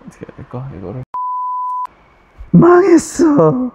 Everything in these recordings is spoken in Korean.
어떻게 해야 될까? 이거를 망했어.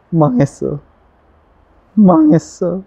망했어. 망했어.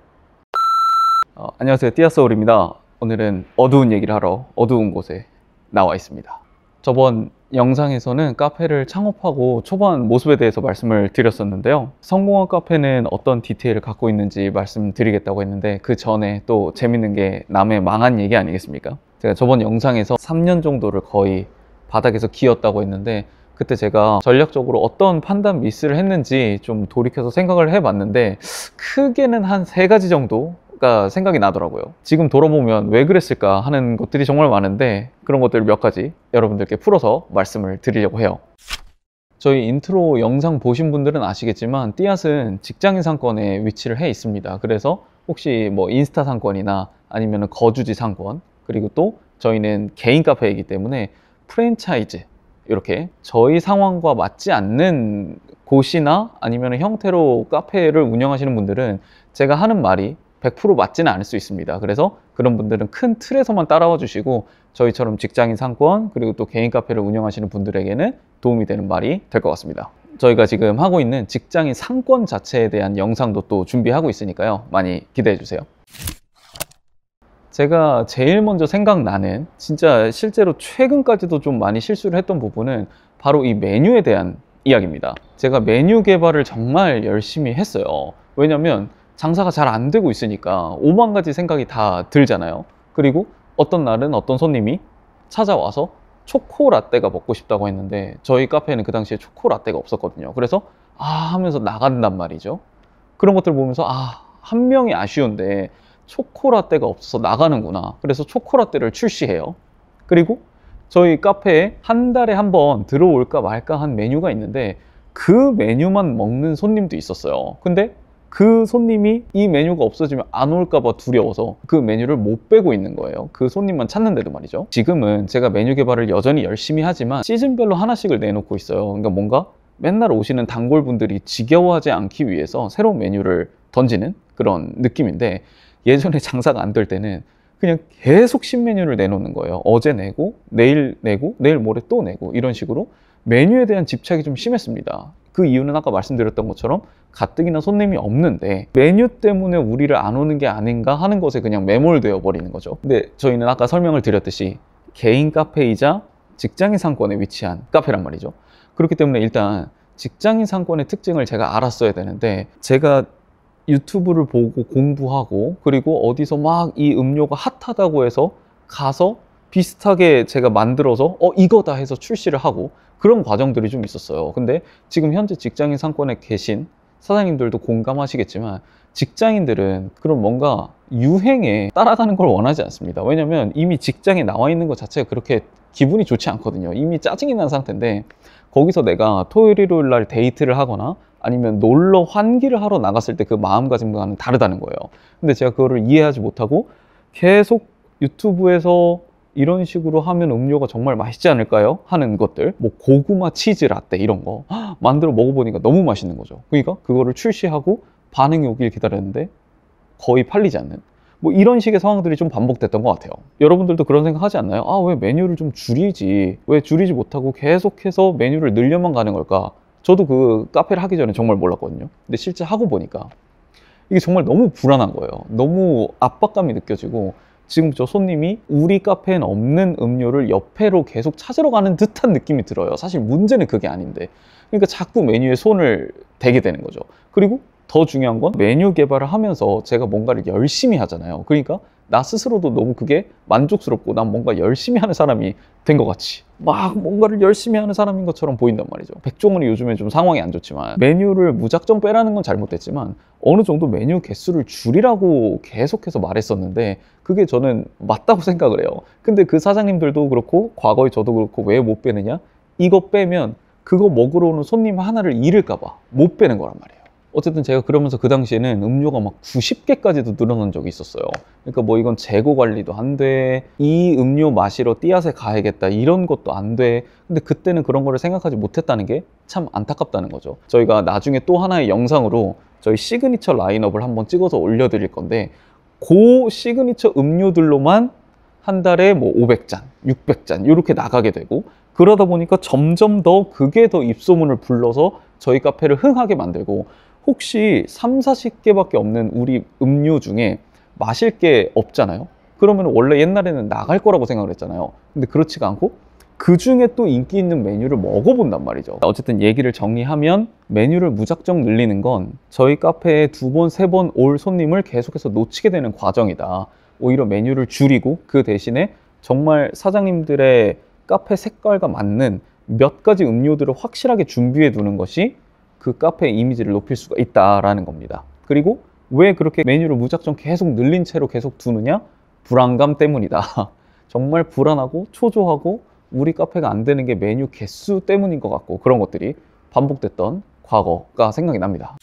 안녕하세요. 띠아서울입니다. 오늘은 어두운 얘기를 하러 어두운 곳에 나와 있습니다. 저번 영상에서는 카페를 창업하고 초반 모습에 대해서 말씀을 드렸었는데요. 성공한 카페는 어떤 디테일을 갖고 있는지 말씀드리겠다고 했는데, 그 전에 또 재밌는 게 남의 망한 얘기 아니겠습니까? 제가 저번 영상에서 3년 정도를 거의 바닥에서 기었다고 했는데, 그때 제가 전략적으로 어떤 판단 미스를 했는지 좀 돌이켜서 생각을 해봤는데, 크게는 한 3가지 정도가 생각이 나더라고요. 지금 돌아보면 왜 그랬을까 하는 것들이 정말 많은데, 그런 것들 몇 가지 여러분들께 풀어서 말씀을 드리려고 해요. 저희 인트로 영상 보신 분들은 아시겠지만 띠앗은 직장인 상권에 위치를 해 있습니다. 그래서 혹시 뭐 인스타 상권이나 아니면 거주지 상권, 그리고 또 저희는 개인 카페이기 때문에 프랜차이즈, 이렇게 저희 상황과 맞지 않는 곳이나 아니면 형태로 카페를 운영하시는 분들은 제가 하는 말이 100% 맞지는 않을 수 있습니다. 그래서 그런 분들은 큰 틀에서만 따라와 주시고, 저희처럼 직장인 상권 그리고 또 개인 카페를 운영하시는 분들에게는 도움이 되는 말이 될 것 같습니다. 저희가 지금 하고 있는 직장인 상권 자체에 대한 영상도 또 준비하고 있으니까요, 많이 기대해 주세요. 제가 제일 먼저 생각나는, 진짜 실제로 최근까지도 좀 많이 실수를 했던 부분은 바로 이 메뉴에 대한 이야기입니다. 제가 메뉴 개발을 정말 열심히 했어요. 왜냐면 장사가 잘 안 되고 있으니까 5만 가지 생각이 다 들잖아요. 그리고 어떤 날은 어떤 손님이 찾아와서 초코라떼가 먹고 싶다고 했는데, 저희 카페에는 그 당시에 초코라떼가 없었거든요. 그래서 하면서 나간단 말이죠. 그런 것들 보면서 한 명이 아쉬운데 초코라떼가 없어서 나가는구나. 그래서 초코라떼를 출시해요. 그리고 저희 카페에 한 달에 한 번 들어올까 말까 한 메뉴가 있는데, 그 메뉴만 먹는 손님도 있었어요. 근데 그 손님이 이 메뉴가 없어지면 안 올까 봐 두려워서 그 메뉴를 못 빼고 있는 거예요. 그 손님만 찾는데도 말이죠. 지금은 제가 메뉴 개발을 여전히 열심히 하지만 시즌별로 하나씩을 내놓고 있어요. 그러니까 뭔가 맨날 오시는 단골분들이 지겨워하지 않기 위해서 새로운 메뉴를 던지는 그런 느낌인데, 예전에 장사가 안 될 때는 그냥 계속 신메뉴를 내놓는 거예요. 어제 내고 내일 내고 내일 모레 또 내고, 이런 식으로 메뉴에 대한 집착이 좀 심했습니다. 그 이유는 아까 말씀드렸던 것처럼 가뜩이나 손님이 없는데 메뉴 때문에 우리를 안 오는 게 아닌가 하는 것에 그냥 매몰되어 버리는 거죠. 근데 저희는 아까 설명을 드렸듯이 개인 카페이자 직장인 상권에 위치한 카페란 말이죠. 그렇기 때문에 일단 직장인 상권의 특징을 제가 알았어야 되는데, 제가 유튜브를 보고 공부하고, 그리고 어디서 막 이 음료가 핫하다고 해서 가서 비슷하게 제가 만들어서 이거다 해서 출시를 하고, 그런 과정들이 좀 있었어요. 근데 지금 현재 직장인 상권에 계신 사장님들도 공감하시겠지만, 직장인들은 그런 뭔가 유행에 따라가는 걸 원하지 않습니다. 왜냐면 이미 직장에 나와 있는 것 자체가 그렇게 기분이 좋지 않거든요. 이미 짜증이 난 상태인데 거기서 내가 토요일 일요일 날 데이트를 하거나 아니면 놀러 환기를 하러 나갔을 때 그 마음가짐과는 다르다는 거예요. 근데 제가 그거를 이해하지 못하고 계속 유튜브에서 이런 식으로 하면 음료가 정말 맛있지 않을까요? 하는 것들, 뭐 고구마 치즈 라떼 이런 거 만들어 먹어보니까 너무 맛있는 거죠. 그러니까 그거를 출시하고 반응이 오길 기다렸는데 거의 팔리지 않는, 뭐 이런 식의 상황들이 좀 반복됐던 것 같아요. 여러분들도 그런 생각 하지 않나요? 왜 메뉴를 좀 줄이지, 왜 줄이지 못하고 계속해서 메뉴를 늘려만 가는 걸까? 저도 그 카페를 하기 전에 정말 몰랐거든요. 근데 실제 하고 보니까 이게 정말 너무 불안한 거예요. 너무 압박감이 느껴지고, 지금 저 손님이 우리 카페엔 없는 음료를 옆에로 계속 찾으러 가는 듯한 느낌이 들어요. 사실 문제는 그게 아닌데. 그러니까 자꾸 메뉴에 손을 대게 되는 거죠. 그리고 더 중요한 건 메뉴 개발을 하면서 제가 뭔가를 열심히 하잖아요. 그러니까 나 스스로도 너무 그게 만족스럽고, 난 뭔가 열심히 하는 사람이 된 것 같이 막 뭔가를 열심히 하는 사람인 것처럼 보인단 말이죠. 백종원이 요즘에 좀 상황이 안 좋지만 메뉴를 무작정 빼라는 건 잘못됐지만 어느 정도 메뉴 개수를 줄이라고 계속해서 말했었는데, 그게 저는 맞다고 생각을 해요. 근데 그 사장님들도 그렇고 과거에 저도 그렇고 왜 못 빼느냐, 이거 빼면 그거 먹으러 오는 손님 하나를 잃을까 봐 못 빼는 거란 말이에요. 어쨌든 제가 그러면서 그 당시에는 음료가 막 90개까지도 늘어난 적이 있었어요. 그러니까 뭐 이건 재고 관리도 안 돼, 이 음료 마시러 띠앗에 가야겠다, 이런 것도 안 돼. 근데 그때는 그런 거를 생각하지 못했다는 게 참 안타깝다는 거죠. 저희가 나중에 또 하나의 영상으로 저희 시그니처 라인업을 한번 찍어서 올려드릴 건데, 그 시그니처 음료들로만 한 달에 뭐 500잔, 600잔 이렇게 나가게 되고, 그러다 보니까 점점 더 그게 더 입소문을 불러서 저희 카페를 흥하게 만들고, 혹시 3, 40개밖에 없는 우리 음료 중에 마실 게 없잖아요. 그러면 원래 옛날에는 나갈 거라고 생각을 했잖아요. 근데 그렇지가 않고 그 중에 또 인기 있는 메뉴를 먹어본단 말이죠. 어쨌든 얘기를 정리하면, 메뉴를 무작정 늘리는 건 저희 카페에 2번, 3번 올 손님을 계속해서 놓치게 되는 과정이다. 오히려 메뉴를 줄이고 그 대신에 정말 사장님들의 카페 색깔과 맞는 몇 가지 음료들을 확실하게 준비해 두는 것이 그 카페의 이미지를 높일 수가 있다라는 겁니다. 그리고 왜 그렇게 메뉴를 무작정 계속 늘린 채로 계속 두느냐? 불안감 때문이다. 정말 불안하고 초조하고 우리 카페가 안 되는 게 메뉴 개수 때문인 것 같고, 그런 것들이 반복됐던 과거가 생각이 납니다.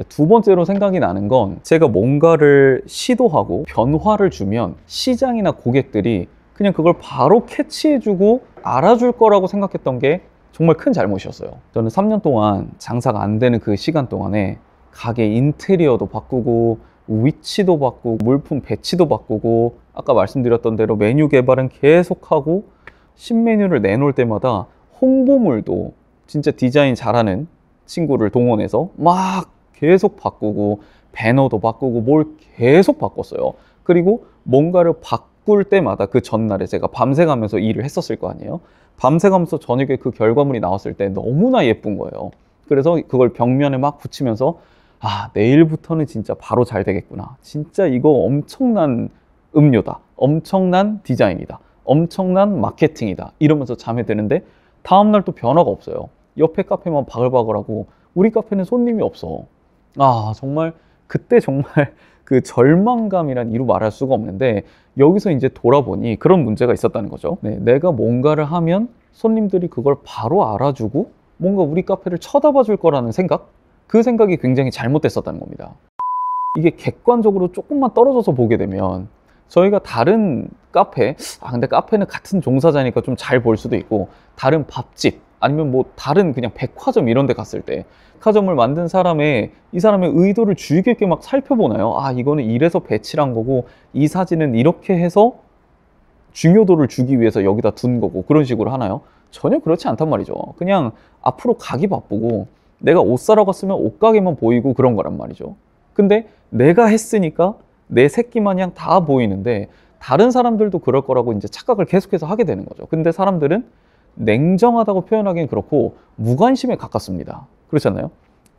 두 번째로 생각이 나는 건, 제가 뭔가를 시도하고 변화를 주면 시장이나 고객들이 그냥 그걸 바로 캐치해주고 알아줄 거라고 생각했던 게 정말 큰 잘못이었어요. 저는 3년 동안 장사가 안 되는 그 시간 동안에 가게 인테리어도 바꾸고 위치도 바꾸고 물품 배치도 바꾸고, 아까 말씀드렸던 대로 메뉴 개발은 계속하고, 신메뉴를 내놓을 때마다 홍보물도 진짜 디자인 잘하는 친구를 동원해서 막 계속 바꾸고, 배너도 바꾸고 뭘 계속 바꿨어요. 그리고 뭔가를 바꿀 때마다 그 전날에 제가 밤새 가면서 일을 했었을 거 아니에요. 밤새 가면서 저녁에 그 결과물이 나왔을 때 너무나 예쁜 거예요. 그래서 그걸 벽면에 막 붙이면서, 아, 내일부터는 진짜 바로 잘 되겠구나. 진짜 이거 엄청난 음료다. 엄청난 디자인이다. 엄청난 마케팅이다. 이러면서 잠에 드는데 다음날 또 변화가 없어요. 옆에 카페만 바글바글하고 우리 카페는 손님이 없어. 아, 정말 그때 정말 그 절망감이란 이루 말할 수가 없는데, 여기서 이제 돌아보니 그런 문제가 있었다는 거죠. 네, 내가 뭔가를 하면 손님들이 그걸 바로 알아주고 뭔가 우리 카페를 쳐다봐 줄 거라는 생각? 그 생각이 굉장히 잘못됐었다는 겁니다. 이게 객관적으로 조금만 떨어져서 보게 되면, 저희가 다른 카페, 근데 카페는 같은 종사자니까 좀 잘 볼 수도 있고, 다른 밥집 아니면 뭐 다른 그냥 백화점 이런 데 갔을 때 백화점을 만든 이 사람의 의도를 주의 깊게 막 살펴보나요? 아, 이거는 이래서 배치를 한 거고, 이 사진은 이렇게 해서 중요도를 주기 위해서 여기다 둔 거고, 그런 식으로 하나요? 전혀 그렇지 않단 말이죠. 그냥 앞으로 가기 바쁘고 내가 옷 사러 갔으면 옷가게만 보이고 그런 거란 말이죠. 근데 내가 했으니까 내 새끼 마냥 다 보이는데, 다른 사람들도 그럴 거라고 이제 착각을 계속해서 하게 되는 거죠. 근데 사람들은 냉정하다고 표현하기는 그렇고 무관심에 가깝습니다. 그렇지 않나요?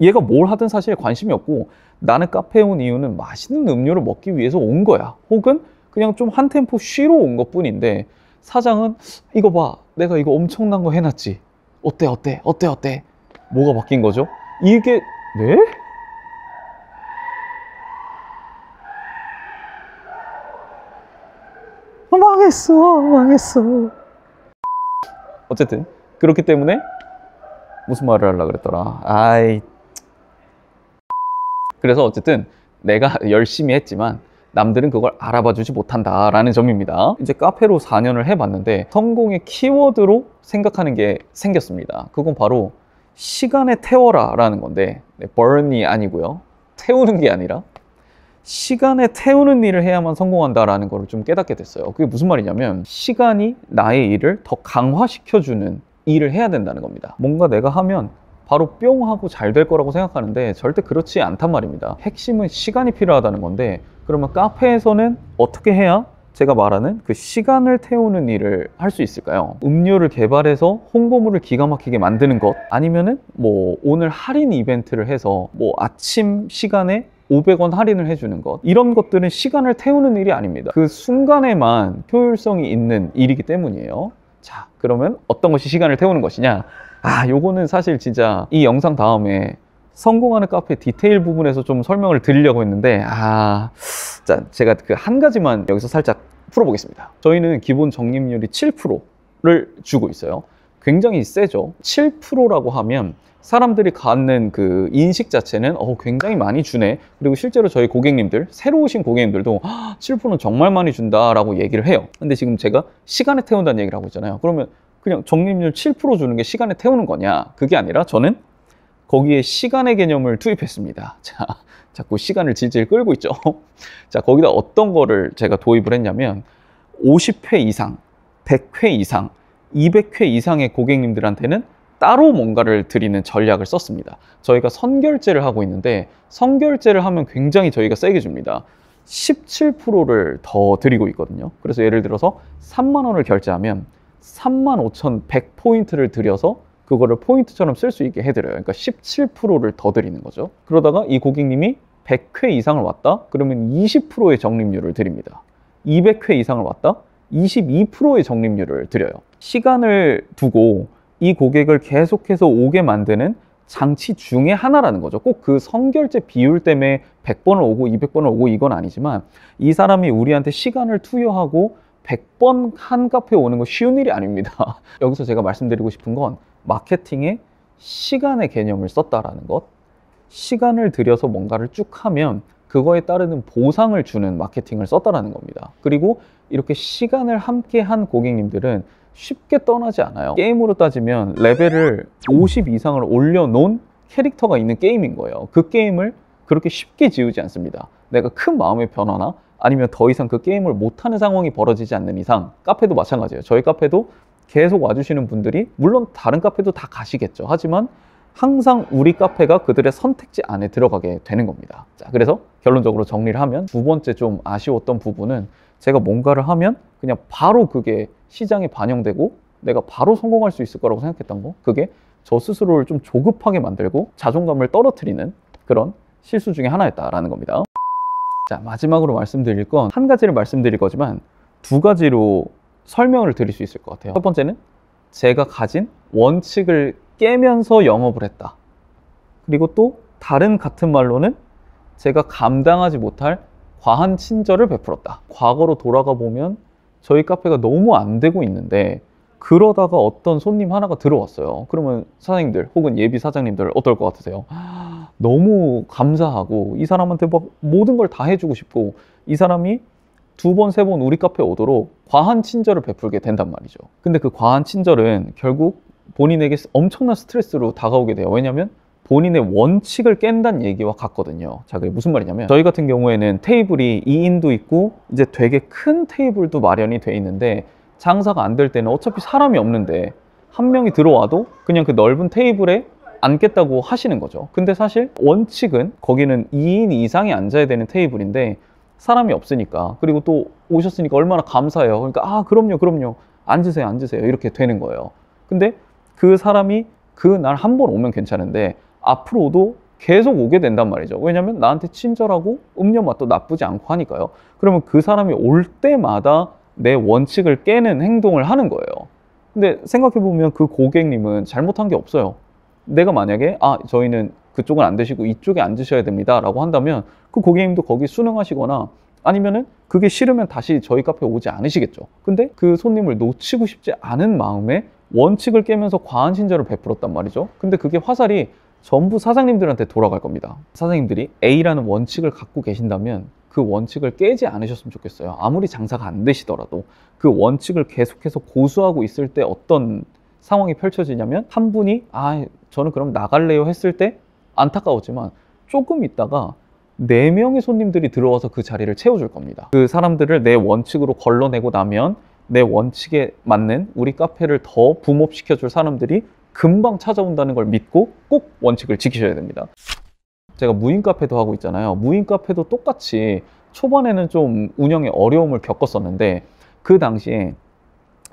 얘가 뭘 하든 사실 관심이 없고, 나는 카페에 온 이유는 맛있는 음료를 먹기 위해서 온 거야. 혹은 그냥 좀 한 템포 쉬러 온 것 뿐인데, 사장은 이거 봐, 내가 이거 엄청난 거 해놨지. 어때 어때 어때 어때? 뭐가 바뀐 거죠? 이게 네? 망했어. 어쨌든 그렇기 때문에 무슨 말을 하려고 그랬더라. 그래서 어쨌든 내가 열심히 했지만 남들은 그걸 알아봐 주지 못한다라는 점입니다. 이제 카페로 4년을 해봤는데 성공의 키워드로 생각하는 게 생겼습니다. 그건 바로 시간에 태워라 라는 건데, burn이 아니고요, 태우는 게 아니라 시간에 태우는 일을 해야만 성공한다라는 걸 좀 깨닫게 됐어요. 그게 무슨 말이냐면, 시간이 나의 일을 더 강화시켜주는 일을 해야 된다는 겁니다. 뭔가 내가 하면 바로 뿅 하고 잘 될 거라고 생각하는데 절대 그렇지 않단 말입니다. 핵심은 시간이 필요하다는 건데, 그러면 카페에서는 어떻게 해야 제가 말하는 그 시간을 태우는 일을 할 수 있을까요? 음료를 개발해서 홍보물을 기가 막히게 만드는 것, 아니면은 뭐 오늘 할인 이벤트를 해서 뭐 아침 시간에 500원 할인을 해주는 것, 이런 것들은 시간을 태우는 일이 아닙니다. 그 순간에만 효율성이 있는 일이기 때문이에요. 자, 그러면 어떤 것이 시간을 태우는 것이냐? 요거는 사실 진짜 이 영상 다음에 성공하는 카페 디테일 부분에서 좀 설명을 드리려고 했는데, 자, 제가 그 한 가지만 여기서 살짝 풀어보겠습니다. 저희는 기본 적립률이 7%를 주고 있어요. 굉장히 세죠. 7%라고 하면 사람들이 갖는 그 인식 자체는 굉장히 많이 주네. 그리고 실제로 저희 고객님들, 새로 오신 고객님들도 7%는 정말 많이 준다라고 얘기를 해요. 근데 지금 제가 시간에 태운다는 얘기를 하고 있잖아요. 그러면 그냥 적립률 7% 주는 게 시간에 태우는 거냐? 그게 아니라 저는 거기에 시간의 개념을 투입했습니다. 자, 자꾸 시간을 질질 끌고 있죠. 자, 거기다 어떤 거를 제가 도입을 했냐면, 50회 이상, 100회 이상, 200회 이상의 고객님들한테는 따로 뭔가를 드리는 전략을 썼습니다. 저희가 선결제를 하고 있는데 선결제를 하면 굉장히 저희가 세게 줍니다. 17%를 더 드리고 있거든요. 그래서 예를 들어서 3만 원을 결제하면 35,100포인트를 들여서 그거를 포인트처럼 쓸 수 있게 해드려요. 그러니까 17%를 더 드리는 거죠. 그러다가 이 고객님이 100회 이상을 왔다? 그러면 20%의 적립률을 드립니다. 200회 이상을 왔다? 22%의 적립률을 드려요. 시간을 두고 이 고객을 계속해서 오게 만드는 장치 중에 하나라는 거죠. 꼭 그 선결제 비율 때문에 100번을 오고 200번을 오고 이건 아니지만 이 사람이 우리한테 시간을 투여하고 100번 한 카페에 오는 건 쉬운 일이 아닙니다. 여기서 제가 말씀드리고 싶은 건 마케팅에 시간의 개념을 썼다라는 것. 시간을 들여서 뭔가를 쭉 하면 그거에 따르는 보상을 주는 마케팅을 썼다라는 겁니다. 그리고 이렇게 시간을 함께 한 고객님들은 쉽게 떠나지 않아요. 게임으로 따지면 레벨을 50 이상을 올려놓은 캐릭터가 있는 게임인 거예요. 그 게임을 그렇게 쉽게 지우지 않습니다. 내가 큰 마음의 변화나 아니면 더 이상 그 게임을 못하는 상황이 벌어지지 않는 이상, 카페도 마찬가지예요. 저희 카페도 계속 와주시는 분들이 물론 다른 카페도 다 가시겠죠. 하지만 항상 우리 카페가 그들의 선택지 안에 들어가게 되는 겁니다. 자, 그래서 결론적으로 정리를 하면 두 번째 좀 아쉬웠던 부분은 제가 뭔가를 하면 그냥 바로 그게 시장에 반영되고 내가 바로 성공할 수 있을 거라고 생각했던 거. 그게 저 스스로를 좀 조급하게 만들고 자존감을 떨어뜨리는 그런 실수 중에 하나였다라는 겁니다. 자, 마지막으로 말씀드릴 건 한 가지를 말씀드릴 거지만 두 가지로 설명을 드릴 수 있을 것 같아요. 첫 번째는 제가 가진 원칙을 깨면서 영업을 했다. 그리고 또 다른 같은 말로는 제가 감당하지 못할 과한 친절을 베풀었다. 과거로 돌아가 보면 저희 카페가 너무 안 되고 있는데 그러다가 어떤 손님 하나가 들어왔어요. 그러면 사장님들 혹은 예비 사장님들 어떨 것 같으세요? 너무 감사하고 이 사람한테 막 모든 걸 다 해주고 싶고 이 사람이 두 번, 세 번 우리 카페에 오도록 과한 친절을 베풀게 된단 말이죠. 근데 그 과한 친절은 결국 본인에게 엄청난 스트레스로 다가오게 돼요. 왜냐하면 본인의 원칙을 깬다는 얘기와 같거든요. 자, 그게 무슨 말이냐면 저희 같은 경우에는 테이블이 2인도 있고 이제 되게 큰 테이블도 마련이 돼 있는데 장사가 안 될 때는 어차피 사람이 없는데 한 명이 들어와도 그냥 그 넓은 테이블에 앉겠다고 하시는 거죠. 근데 사실 원칙은 거기는 2인 이상이 앉아야 되는 테이블인데 사람이 없으니까, 그리고 또 오셨으니까 얼마나 감사해요. 그러니까 아, 그럼요 앉으세요 이렇게 되는 거예요. 근데 그 사람이 그날 한 번 오면 괜찮은데 앞으로도 계속 오게 된단 말이죠. 왜냐면 나한테 친절하고 음료 맛도 나쁘지 않고 하니까요. 그러면 그 사람이 올 때마다 내 원칙을 깨는 행동을 하는 거예요. 근데 생각해보면 그 고객님은 잘못한 게 없어요. 내가 만약에 저희는 그쪽은 안 되시고 이쪽에 앉으셔야 됩니다 라고 한다면 그 고객님도 거기 순응하시거나 아니면은 그게 싫으면 다시 저희 카페에 오지 않으시겠죠. 근데 그 손님을 놓치고 싶지 않은 마음에 원칙을 깨면서 과한 친절을 베풀었단 말이죠. 근데 그게 화살이 전부 사장님들한테 돌아갈 겁니다. 사장님들이 A라는 원칙을 갖고 계신다면 그 원칙을 깨지 않으셨으면 좋겠어요. 아무리 장사가 안 되시더라도 그 원칙을 계속해서 고수하고 있을 때 어떤 상황이 펼쳐지냐면 한 분이 저는 그럼 나갈래요 했을 때 안타까웠지만 조금 있다가 4명의 손님들이 들어와서 그 자리를 채워줄 겁니다. 그 사람들을 내 원칙으로 걸러내고 나면 내 원칙에 맞는 우리 카페를 더 붐업시켜줄 사람들이 금방 찾아온다는 걸 믿고 꼭 원칙을 지키셔야 됩니다. 제가 무인 카페도 하고 있잖아요. 무인 카페도 똑같이 초반에는 좀 운영에 어려움을 겪었었는데 그 당시에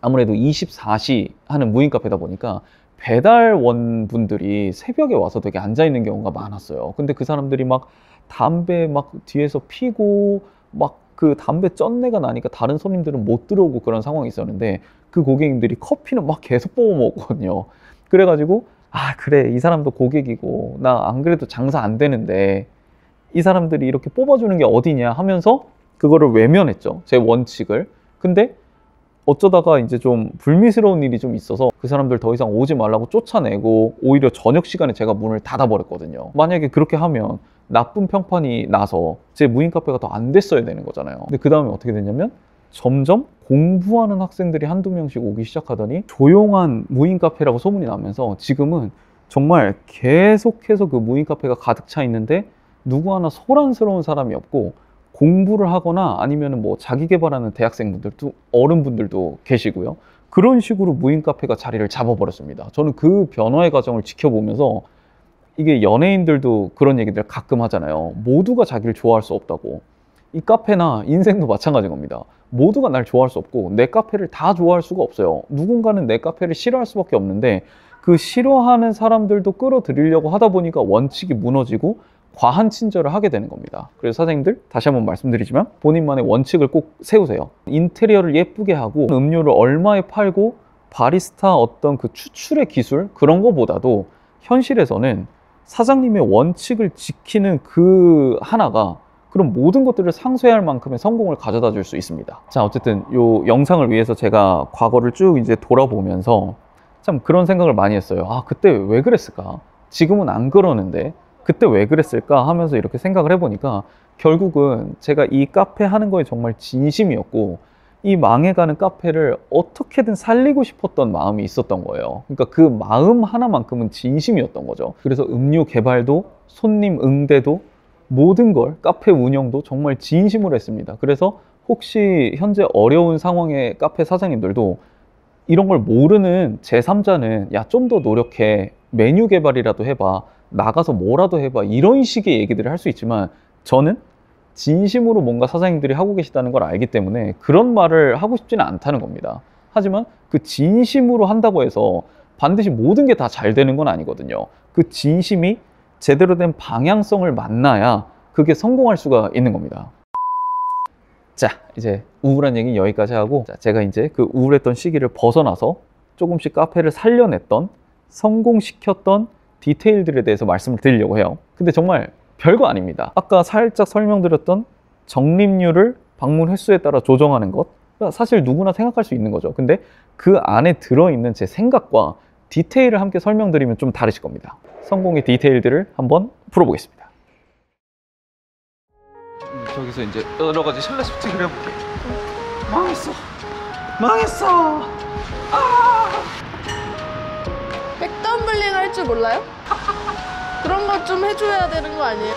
아무래도 24시 하는 무인 카페다 보니까 배달원 분들이 새벽에 와서 되게 앉아있는 경우가 많았어요. 근데 그 사람들이 막 담배 막 뒤에서 피고 막 그 담배 쩐내가 나니까 다른 손님들은 못 들어오고 그런 상황이 있었는데 그 고객님들이 커피는 막 계속 뽑아 먹었거든요. 그래가지고 그래, 이 사람도 고객이고 나 안 그래도 장사 안 되는데 이 사람들이 이렇게 뽑아주는 게 어디냐 하면서 그거를 외면했죠, 제 원칙을. 근데 어쩌다가 이제 좀 불미스러운 일이 좀 있어서 그 사람들 더 이상 오지 말라고 쫓아내고 오히려 저녁 시간에 제가 문을 닫아버렸거든요. 만약에 그렇게 하면 나쁜 평판이 나서 제 무인 카페가 더 안 됐어야 되는 거잖아요. 근데 그 다음에 어떻게 됐냐면 점점 공부하는 학생들이 한두 명씩 오기 시작하더니 조용한 무인 카페라고 소문이 나면서 지금은 정말 계속해서 그 무인 카페가 가득 차 있는데 누구 하나 소란스러운 사람이 없고 공부를 하거나 아니면 뭐 자기 개발하는 대학생분들도 어른분들도 계시고요. 그런 식으로 무인 카페가 자리를 잡아버렸습니다. 저는 그 변화의 과정을 지켜보면서 이게 연예인들도 그런 얘기들 가끔 하잖아요. 모두가 자기를 좋아할 수 없다고. 이 카페나 인생도 마찬가지인 겁니다. 모두가 날 좋아할 수 없고 내 카페를 다 좋아할 수가 없어요. 누군가는 내 카페를 싫어할 수밖에 없는데 그 싫어하는 사람들도 끌어들이려고 하다 보니까 원칙이 무너지고 과한 친절을 하게 되는 겁니다. 그래서 사장님들 다시 한번 말씀드리지만 본인만의 원칙을 꼭 세우세요. 인테리어를 예쁘게 하고 음료를 얼마에 팔고 바리스타 어떤 그 추출의 기술 그런 거보다도 현실에서는 사장님의 원칙을 지키는 그 하나가 그럼 모든 것들을 상쇄할 만큼의 성공을 가져다 줄 수 있습니다. 자, 어쨌든 요 영상을 위해서 제가 과거를 쭉 이제 돌아보면서 참 그런 생각을 많이 했어요. 아, 그때 왜 그랬을까? 지금은 안 그러는데 그때 왜 그랬을까 하면서 이렇게 생각을 해보니까 결국은 제가 이 카페 하는 거에 정말 진심이었고 이 망해가는 카페를 어떻게든 살리고 싶었던 마음이 있었던 거예요. 그러니까 그 마음 하나만큼은 진심이었던 거죠. 그래서 음료 개발도 손님 응대도 모든 걸 카페 운영도 정말 진심으로 했습니다. 그래서 혹시 현재 어려운 상황의 카페 사장님들도 이런 걸 모르는 제3자는 야, 좀 더 노력해, 메뉴 개발이라도 해봐, 나가서 뭐라도 해봐, 이런 식의 얘기들을 할 수 있지만 저는 진심으로 뭔가 사장님들이 하고 계시다는 걸 알기 때문에 그런 말을 하고 싶지는 않다는 겁니다. 하지만 그 진심으로 한다고 해서 반드시 모든 게 다 잘 되는 건 아니거든요. 그 진심이 제대로 된 방향성을 만나야 그게 성공할 수가 있는 겁니다. 자, 이제 우울한 얘기는 여기까지 하고, 자, 제가 이제 그 우울했던 시기를 벗어나서 조금씩 카페를 살려냈던, 성공시켰던 디테일들에 대해서 말씀을 드리려고 해요. 근데 정말 별거 아닙니다. 아까 살짝 설명드렸던 적립률을 방문 횟수에 따라 조정하는 것, 사실 누구나 생각할 수 있는 거죠. 근데 그 안에 들어있는 제 생각과 디테일을 함께 설명드리면 좀 다르실 겁니다. 성공의 디테일들을 한번 풀어보겠습니다. 저기서 이제 여러 가지 샬롯 소팅을 해볼게. 망했어. 망했어. 백덤블링 할 줄 몰라요? 그런 것 좀 해줘야 되는 거 아니에요?